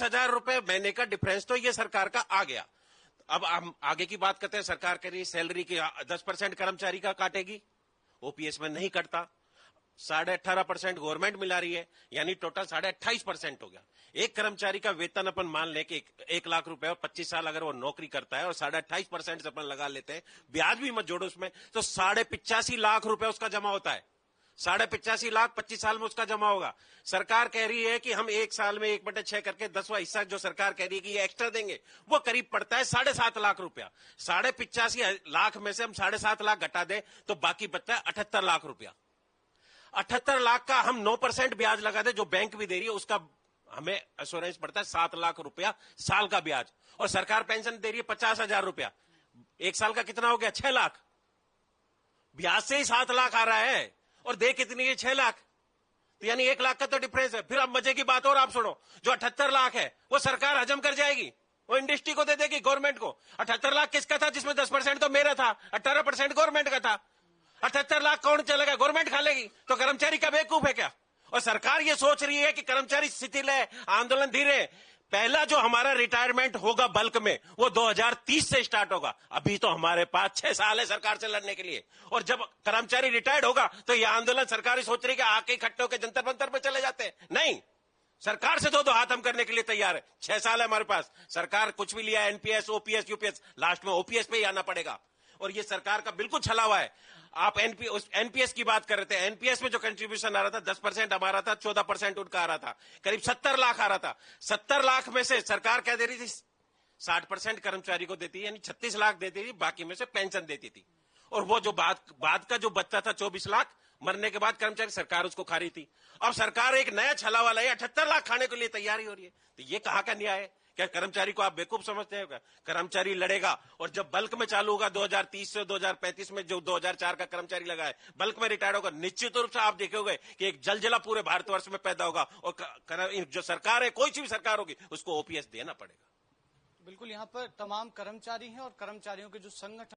₹10,000 महीने का डिफरेंस तो ये सरकार का आ गया। अब हम आगे की बात करते हैं। सरकार कह रही है सैलरी की 10% कर्मचारी का काटेगी, ओपीएस में नहीं कटता। 18.5% गवर्नमेंट मिला रही है, यानी टोटल 28.5% हो गया। एक कर्मचारी का वेतन अपन मान ले कि 1,00,000 और 25 साल अगर वो नौकरी करता है और 28.5% से अपन लगा लेते हैं, ब्याज भी मत जोड़ो उसमें, तो 85.5 लाख रुपए उसका जमा होता है। 85.5 लाख 25 साल में उसका जमा होगा। सरकार कह रही है कि हम एक साल में 1/6 करके 10वां हिस्सा जो सरकार कह रही है कि ये एक्स्ट्रा देंगे, वो करीब पड़ता है 7.5 लाख रुपया। 85.5 लाख में से हम 7.5 लाख घटा दें तो बाकी बचता है 78 लाख रुपया। 78 लाख का हम 9% ब्याज लगा दे, जो बैंक भी दे रही है, उसका हमें एश्योरेंस पड़ता है 7 लाख रुपया साल का ब्याज। और सरकार पेंशन दे रही है 50,000 रुपया। एक साल का कितना हो गया? 6 लाख। ब्याज से ही 7 लाख आ रहा है और दे कितनी है? 6 लाख। तो यानी 1 लाख का तो डिफरेंस है। फिर अब मजे की बात और आप सुनो, जो 78 लाख है वो सरकार हजम कर जाएगी, वो इंडस्ट्री को दे देगी, गवर्नमेंट को। 78 लाख किसका था? जिसमें 10% तो मेरा था, 18% गवर्नमेंट का था। 78 लाख कौन चलेगा? गवर्नमेंट खा लेगी। तो कर्मचारी का बेवकूफ है क्या? और सरकार ये सोच रही है कि कर्मचारी शिथिल है, आंदोलन धीरे। पहला जो हमारा रिटायरमेंट होगा बल्क में, वो 2030 से स्टार्ट होगा। अभी तो हमारे पास 6 साल है सरकार से लड़ने के लिए। और जब कर्मचारी रिटायर्ड होगा तो ये आंदोलन सरकार सोच रही है कि आके इकट्ठे होकर जंतर मंतर पे चले जाते हैं। नहीं, सरकार से दो हाथ हम करने के लिए तैयार है। 6 साल है हमारे पास। सरकार कुछ भी लिया, एनपीएस, ओपीएस, यूपीएस, लास्ट में ओपीएस पे ही आना पड़ेगा। और ये सरकार का बिल्कुल छला हुआ है। आप एनपीएस की बात कर रहे थे। एनपीएस में जो कंट्रीब्यूशन आ रहा था 10% हमारा था, 14% उनका आ रहा था, करीब 70 लाख आ रहा था। 70 लाख में से सरकार क्या दे रही थी? 60% कर्मचारी को देती, यानी 36 लाख देती थी, बाकी में से पेंशन देती थी। और वो जो बाद का जो बचता था 24 लाख, मरने के बाद कर्मचारी, सरकार उसको खा रही थी। अब सरकार एक नया छला वाला है, 78 लाख खाने के लिए तैयारी हो रही है। तो ये कहां का न्याय है? क्या कर्मचारी को आप बेवकूफ समझते हैं? कर्मचारी लड़ेगा और जब बल्क में चालू होगा 2030 से 2035 में, जो 2004 का कर्मचारी लगा है, बल्क में रिटायर्ड होगा, निश्चित रूप से आप देखोगे कि एक जलजला पूरे भारतवर्ष में पैदा होगा। और जो सरकार है, कोई सी भी सरकार होगी, उसको ओपीएस देना पड़ेगा। बिल्कुल, यहाँ पर तमाम कर्मचारी हैं और कर्मचारियों के जो संगठन